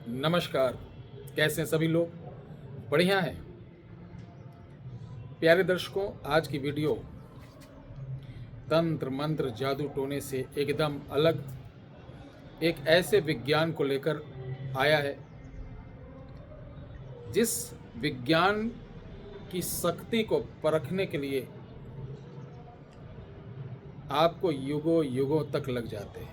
नमस्कार। कैसे हैं सभी लोग? बढ़िया हैं। प्यारे दर्शकों, आज की वीडियो तंत्र मंत्र जादू टोने से एकदम अलग एक ऐसे विज्ञान को लेकर आया है जिस विज्ञान की शक्ति को परखने के लिए आपको युगों युगों तक लग जाते हैं।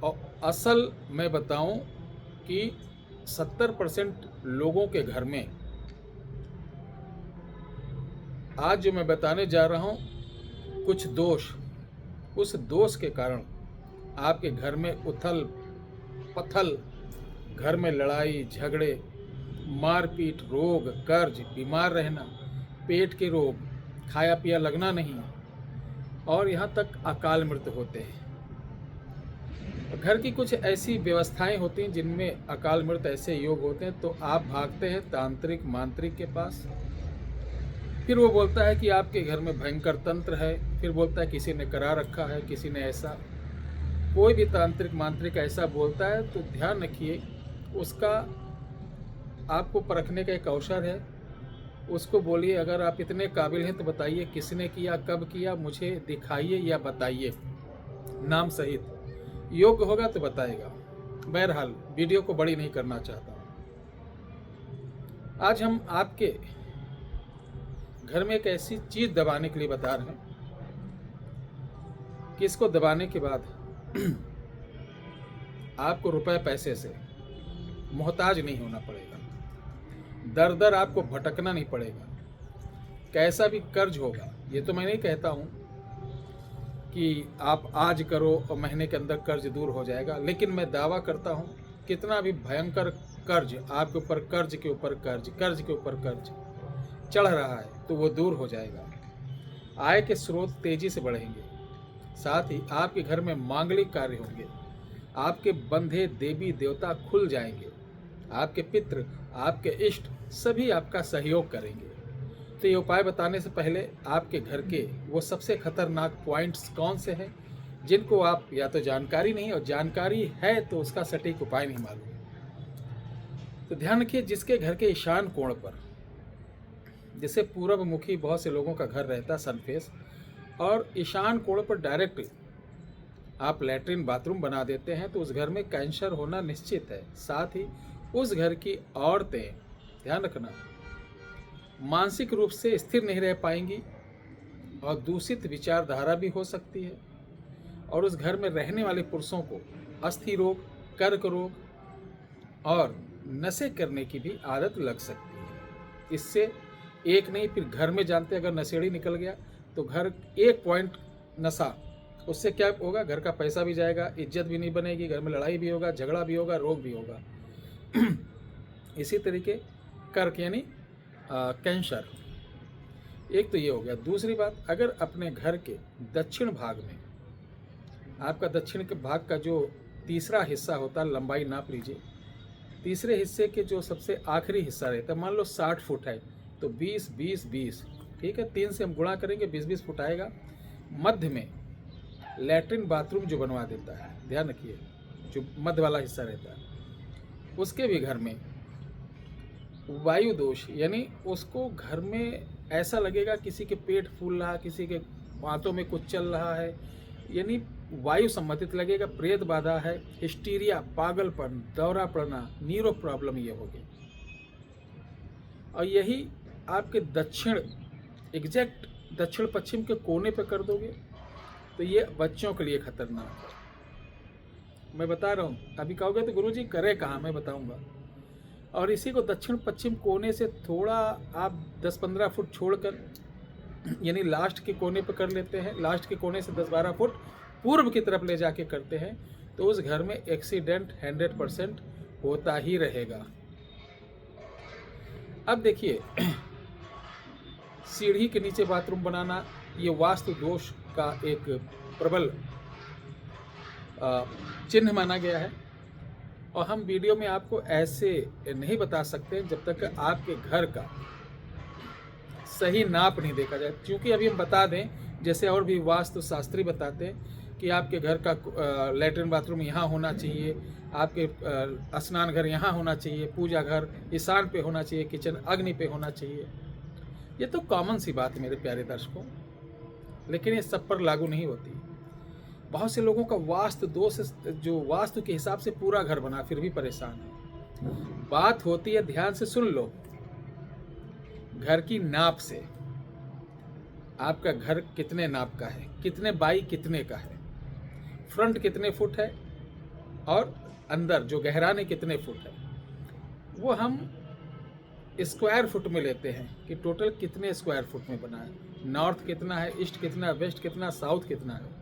और असल मैं बताऊं कि 70% लोगों के घर में आज जो मैं बताने जा रहा हूं कुछ दोष, उस दोष के कारण आपके घर में उथल पथल, घर में लड़ाई झगड़े, मारपीट, रोग, कर्ज, बीमार रहना, पेट के रोग, खाया पिया लगना नहीं, और यहाँ तक अकाल मृत्यु होते हैं। घर की कुछ ऐसी व्यवस्थाएं होती हैं जिनमें अकाल मृत्यु ऐसे योग होते हैं, तो आप भागते हैं तांत्रिक मांत्रिक के पास। फिर वो बोलता है कि आपके घर में भयंकर तंत्र है, फिर बोलता है किसी ने करा रखा है, किसी ने ऐसा। कोई भी तांत्रिक मांत्रिक ऐसा बोलता है तो ध्यान रखिए, उसका आपको परखने का एक अवसर है। उसको बोलिए, अगर आप इतने काबिल हैं तो बताइए किसने किया, कब किया, मुझे दिखाइए या बताइए नाम सहित। योग्य होगा तो बताएगा। बहरहाल वीडियो को बड़ी नहीं करना चाहता। आज हम आपके घर में एक ऐसी चीज दबाने के लिए बता रहे हैं कि इसको दबाने के बाद आपको रुपए पैसे से मोहताज नहीं होना पड़ेगा, दर दर आपको भटकना नहीं पड़ेगा। कैसा भी कर्ज होगा, ये तो मैं नहीं कहता हूं कि आप आज करो और महीने के अंदर कर्ज दूर हो जाएगा, लेकिन मैं दावा करता हूं कितना भी भयंकर कर्ज आपके ऊपर, कर्ज के ऊपर कर्ज, कर्ज के ऊपर कर्ज चढ़ रहा है तो वो दूर हो जाएगा। आय के स्रोत तेजी से बढ़ेंगे, साथ ही आपके घर में मांगलिक कार्य होंगे, आपके बंधे देवी देवता खुल जाएंगे, आपके पितृ, आपके इष्ट सभी आपका सहयोग करेंगे। तो ये उपाय बताने से पहले आपके घर के वो सबसे खतरनाक पॉइंट्स कौन से हैं जिनको आप या तो जानकारी नहीं, और जानकारी है तो उसका सटीक उपाय नहीं मालूम। तो ध्यान रखिए, जिसके घर के ईशान कोण पर, जैसे पूर्व मुखी बहुत से लोगों का घर रहता है सनफेस, और ईशान कोण पर डायरेक्ट आप लैट्रिन बाथरूम बना देते हैं तो उस घर में कैंसर होना निश्चित है। साथ ही उस घर की औरतें, ध्यान रखना, मानसिक रूप से स्थिर नहीं रह पाएंगी और दूषित विचारधारा भी हो सकती है। और उस घर में रहने वाले पुरुषों को अस्थि रोग, कर्क रोग और नशे करने की भी आदत लग सकती है। इससे एक नहीं, फिर घर में जानते अगर नशेड़ी निकल गया तो घर एक पॉइंट नशा, उससे क्या होगा, घर का पैसा भी जाएगा, इज्जत भी नहीं बनेगी, घर में लड़ाई भी होगा, झगड़ा भी होगा, रोग भी होगा। इसी तरीके कर्क यानी कैंसर, एक तो ये हो गया। दूसरी बात, अगर अपने घर के दक्षिण भाग में, आपका दक्षिण के भाग का जो तीसरा हिस्सा होता है, लंबाई नाप लीजिए, तीसरे हिस्से के जो सबसे आखिरी हिस्सा रहता है, मान लो 60 फुट है तो 20 20 20, ठीक है, 3 से हम गुणा करेंगे, 20 20 फुट आएगा। मध्य में लैट्रिन बाथरूम जो बनवा देता है, ध्यान रखिए, जो मध्य वाला हिस्सा रहता है, उसके भी घर में वायु दोष, यानी उसको घर में ऐसा लगेगा किसी के पेट फूल रहा, किसी के हाथों में कुछ चल रहा है, यानी वायु संबंधित लगेगा, प्रेत बाधा है, हिस्टीरिया, पागलपन, दौरा पड़ना, नीरो प्रॉब्लम ये होगी। और यही आपके दक्षिण, एग्जैक्ट दक्षिण पश्चिम के कोने पे कर दोगे तो ये बच्चों के लिए खतरनाक है। मैं बता रहा हूँ, अभी कहोगे तो गुरुजी करे कहाँ, मैं बताऊँगा। और इसी को दक्षिण पश्चिम कोने से थोड़ा आप 10-15 फुट छोड़कर, यानी लास्ट के कोने पर कर लेते हैं, लास्ट के कोने से 10-12 फुट पूर्व की तरफ ले जाके करते हैं तो उस घर में एक्सीडेंट 100% होता ही रहेगा। अब देखिए, सीढ़ी के नीचे बाथरूम बनाना ये वास्तु दोष का एक प्रबल चिन्ह माना गया है, और हम वीडियो में आपको ऐसे नहीं बता सकते जब तक आपके घर का सही नाप नहीं देखा जाए। क्योंकि अभी हम बता दें, जैसे और भी वास्तु शास्त्री बताते हैं कि आपके घर का लैट्रिन बाथरूम यहाँ होना चाहिए, आपके स्नान घर यहाँ होना चाहिए, पूजा घर ईशान पे होना चाहिए, किचन अग्नि पे होना चाहिए। ये तो कॉमन सी बात है मेरे प्यारे दर्शकों, लेकिन ये सब पर लागू नहीं होती। बहुत से लोगों का वास्तु दोष, जो वास्तु के हिसाब से पूरा घर बना फिर भी परेशान है। बात होती है, ध्यान से सुन लो, घर की नाप से। आपका घर कितने नाप का है, कितने बाई कितने का है, फ्रंट कितने फुट है और अंदर जो गहराने कितने फुट है, वो हम स्क्वायर फुट में लेते हैं कि टोटल कितने स्क्वायर फुट में बना है, नॉर्थ कितना है, ईस्ट कितना, वेस्ट कितना, साउथ कितना है।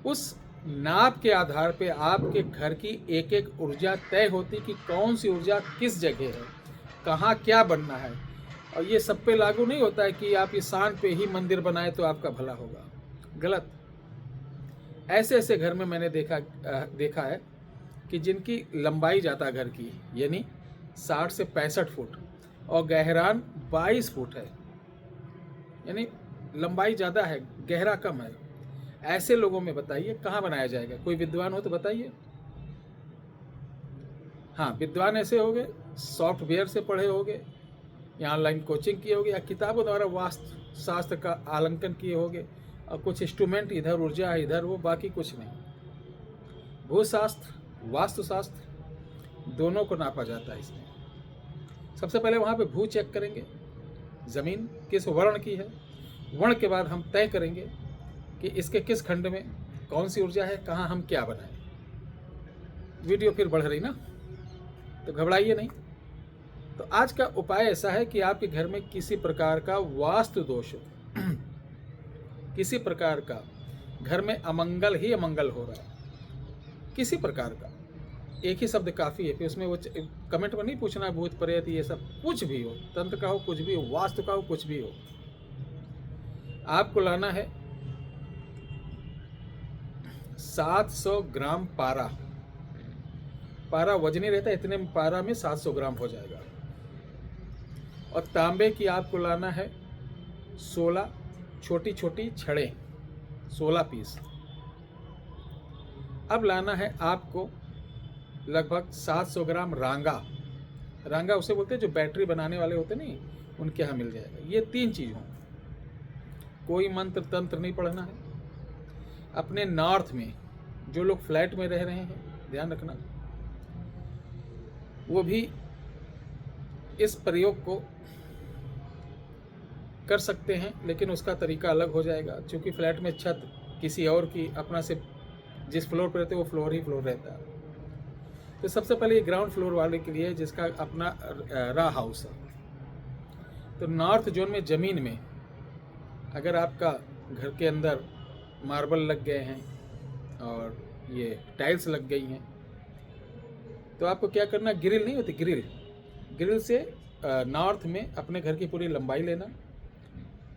उस नाप के आधार पे आपके घर की एक एक ऊर्जा तय होती कि कौन सी ऊर्जा किस जगह है, कहाँ क्या बनना है। और ये सब पे लागू नहीं होता है कि आप ईशान पे ही मंदिर बनाए तो आपका भला होगा, गलत। ऐसे ऐसे घर में मैंने देखा है कि जिनकी लंबाई ज़्यादा घर की, यानी 60 से 65 फुट और गहरान 22 फुट है, यानी लंबाई ज़्यादा है, गहरा कम है। ऐसे लोगों में बताइए कहाँ बनाया जाएगा? कोई विद्वान हो तो बताइए। हाँ, विद्वान ऐसे होंगे, सॉफ्टवेयर से पढ़े होंगे, या ऑनलाइन कोचिंग किए होंगे, या किताबों द्वारा वास्तु शास्त्र का आलंकन किए होंगे, और कुछ इंस्ट्रूमेंट इधर ऊर्जा है इधर वो, बाकी कुछ नहीं। भूशास्त्र वास्तुशास्त्र दोनों को नापा जाता है इसमें। सबसे पहले वहाँ पे भू चेक करेंगे, ज़मीन किस वर्ण की है, वर्ण के बाद हम तय करेंगे कि इसके किस खंड में कौन सी ऊर्जा है, कहाँ हम क्या बनाएं। वीडियो फिर बढ़ रही ना, तो घबराइए नहीं। तो आज का उपाय ऐसा है कि आपके घर में किसी प्रकार का वास्तु दोष हो, किसी प्रकार का घर में अमंगल ही अमंगल हो रहा है, किसी प्रकार का, एक ही शब्द काफ़ी है। फिर उसमें वो कमेंट में नहीं पूछना भूत प्रेत ये सब, कुछ भी हो, तंत्र का हो, कुछ भी हो, वास्तु का हो, कुछ भी हो। आपको लाना है 700 ग्राम पारा। पारा वजनी रहता है, इतने पारा में 700 ग्राम हो जाएगा। और तांबे की आपको लाना है 16 छोटी छोटी छड़ें, 16 पीस। अब लाना है आपको लगभग 700 ग्राम रांगा। रांगा उसे बोलते हैं जो बैटरी बनाने वाले होते नहीं, उनके यहाँ मिल जाएगा। ये 3 चीज़ हों, कोई मंत्र तंत्र नहीं पढ़ना है। अपने नॉर्थ में जो लोग फ्लैट में रह रहे हैं, ध्यान रखना, वो भी इस प्रयोग को कर सकते हैं, लेकिन उसका तरीका अलग हो जाएगा। क्योंकि फ्लैट में छत किसी और की, अपना से जिस फ्लोर पर रहते हैं वो फ्लोर ही फ्लोर रहता है। तो सबसे पहले ये ग्राउंड फ्लोर वाले के लिए जिसका अपना रा हाउस है। तो नॉर्थ जोन में ज़मीन में अगर आपका घर के अंदर मार्बल लग गए हैं और ये टाइल्स लग गई हैं, तो आपको क्या करना, ग्रिल नहीं होती, ग्रिल से नॉर्थ में अपने घर की पूरी लंबाई लेना।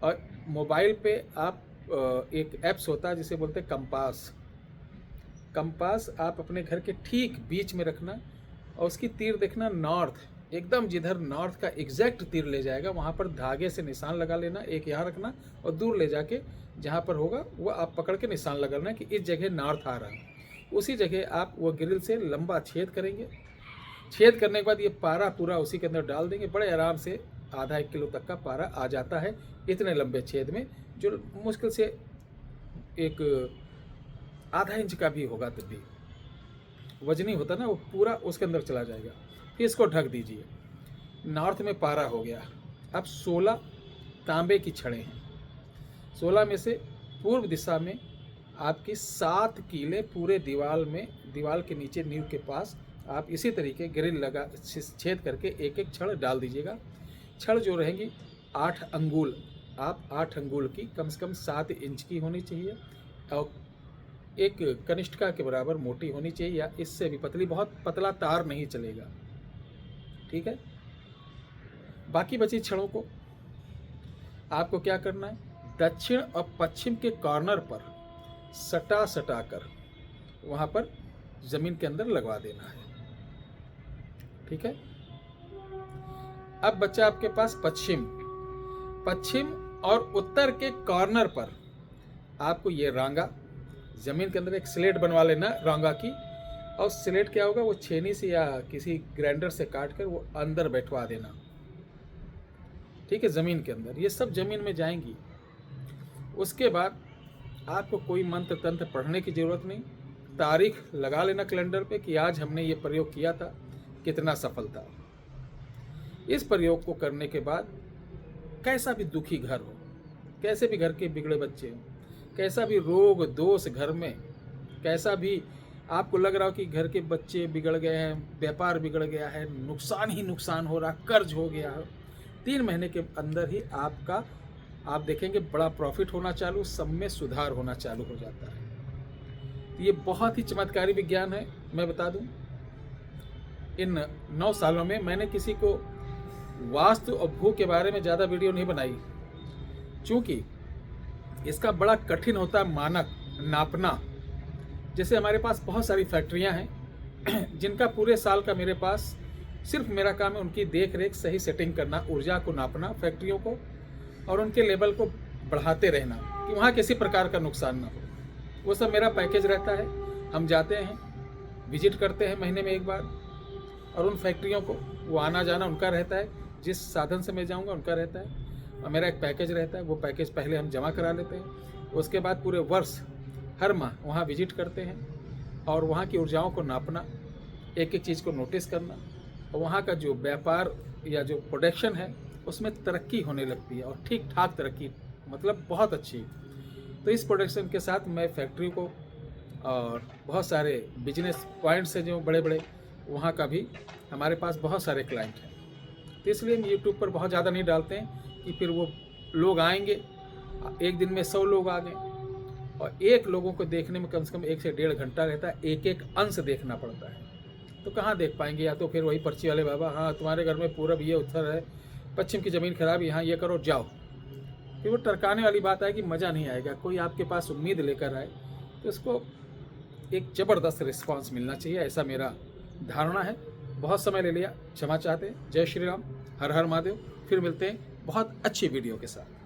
और मोबाइल पे आप एक ऐप्स होता है जिसे बोलते हैं कंपास आप अपने घर के ठीक बीच में रखना, और उसकी तीर देखना नॉर्थ, एकदम जिधर नॉर्थ का एग्जैक्ट तीर ले जाएगा वहाँ पर धागे से निशान लगा लेना। एक यहाँ रखना और दूर ले जाके जहाँ पर होगा वो आप पकड़ के निशान लगाना कि इस जगह नॉर्थ आ रहा है। उसी जगह आप वो ग्रिल से लंबा छेद करेंगे। छेद करने के बाद ये पारा पूरा उसी के अंदर डाल देंगे। बड़े आराम से आधा 1 किलो तक का पारा आ जाता है इतने लंबे छेद में, जो मुश्किल से एक आधा इंच का भी होगा, तब भी वजनी होता ना, वो पूरा उसके अंदर चला जाएगा। फिर इसको ढक दीजिए। नॉर्थ में पारा हो गया। अब 16 तांबे की छड़ें हैं। 16 में से पूर्व दिशा में आपकी 7 कीले पूरे दीवार के नीचे नींव के पास आप इसी तरीके ग्रिल लगा छेद करके एक एक छड़ डाल दीजिएगा। छड़ जो रहेंगी 8 अंगुल, आप 8 अंगुल की कम से कम 7 इंच की होनी चाहिए, और एक कनिष्ठिका के बराबर मोटी होनी चाहिए, या इससे भी पतली। बहुत पतला तार नहीं चलेगा, ठीक है। बाकी बची छड़ों को आपको क्या करना है, दक्षिण और पश्चिम के कॉर्नर पर सटा कर वहाँ पर ज़मीन के अंदर लगवा देना है, ठीक है। अब बच्चा आपके पास पश्चिम और उत्तर के कॉर्नर पर आपको ये रांगा ज़मीन के अंदर एक स्लेट बनवा लेना रौंगा की, और स्लेट क्या होगा, वो छेनी से या किसी ग्राइंडर से काट कर वो अंदर बैठवा देना, ठीक है, ज़मीन के अंदर। ये सब ज़मीन में जाएंगी। उसके बाद आपको कोई मंत्र तंत्र पढ़ने की ज़रूरत नहीं, तारीख लगा लेना कैलेंडर पे कि आज हमने ये प्रयोग किया था, कितना सफल था। इस प्रयोग को करने के बाद कैसा भी दुखी घर हो, कैसे भी घर के बिगड़े बच्चे हों, कैसा भी रोग दोष घर में, कैसा भी आपको लग रहा हो कि घर के बच्चे बिगड़ गए हैं, व्यापार बिगड़ गया है, नुकसान ही नुकसान हो रहा, कर्ज हो गया है, 3 महीने के अंदर ही आप देखेंगे बड़ा प्रॉफिट होना चालू, सब में सुधार होना चालू हो जाता है। ये बहुत ही चमत्कारी विज्ञान है। मैं बता दूं, इन 9 सालों में मैंने किसी को वास्तु और भू के बारे में ज़्यादा वीडियो नहीं बनाई, क्योंकि इसका बड़ा कठिन होता है मानक नापना। जैसे हमारे पास बहुत सारी फैक्ट्रियां हैं जिनका पूरे साल का मेरे पास सिर्फ मेरा काम है उनकी देख रेख, सही सेटिंग करना, ऊर्जा को नापना फैक्ट्रियों को, और उनके लेवल को बढ़ाते रहना कि वहाँ किसी प्रकार का नुकसान ना हो। वो सब मेरा पैकेज रहता है। हम जाते हैं, विजिट करते हैं महीने में एक बार, और उन फैक्ट्रियों को वो आना जाना उनका रहता है, जिस साधन से मैं जाऊँगा उनका रहता है, और मेरा एक पैकेज रहता है। वो पैकेज पहले हम जमा करा लेते हैं, उसके बाद पूरे वर्ष हर माह वहाँ विजिट करते हैं, और वहाँ की ऊर्जाओं को नापना, एक एक चीज़ को नोटिस करना, और वहाँ का जो व्यापार या जो प्रोडक्शन है उसमें तरक्की होने लगती है, और ठीक ठाक तरक्की, मतलब बहुत अच्छी। तो इस प्रोडक्शन के साथ मैं फैक्ट्री को और बहुत सारे बिजनेस पॉइंट्स हैं जो बड़े बड़े, वहाँ का भी हमारे पास बहुत सारे क्लाइंट हैं। तो इसलिए हम यूट्यूब पर बहुत ज़्यादा नहीं डालते हैं कि फिर वो लोग आएंगे, एक दिन में 100 लोग आ गए, और एक लोगों को देखने में कम से कम 1 से 1.5 घंटा रहता है, एक एक अंश देखना पड़ता है। तो कहाँ देख पाएंगे, या तो फिर वही पर्ची वाले बाबा, हाँ तुम्हारे घर में पूरब ये उत्तर है, पश्चिम की ज़मीन खराब, यहाँ ये करो जाओ। फिर वो टरकाने वाली बात है कि मज़ा नहीं आएगा। कोई आपके पास उम्मीद लेकर आए तो उसको एक ज़बरदस्त रिस्पांस मिलना चाहिए, ऐसा मेरा धारणा है। बहुत समय ले लिया, क्षमा चाहते हैं। जय श्री राम, हर हर महादेव। फिर मिलते हैं बहुत अच्छी वीडियो के साथ।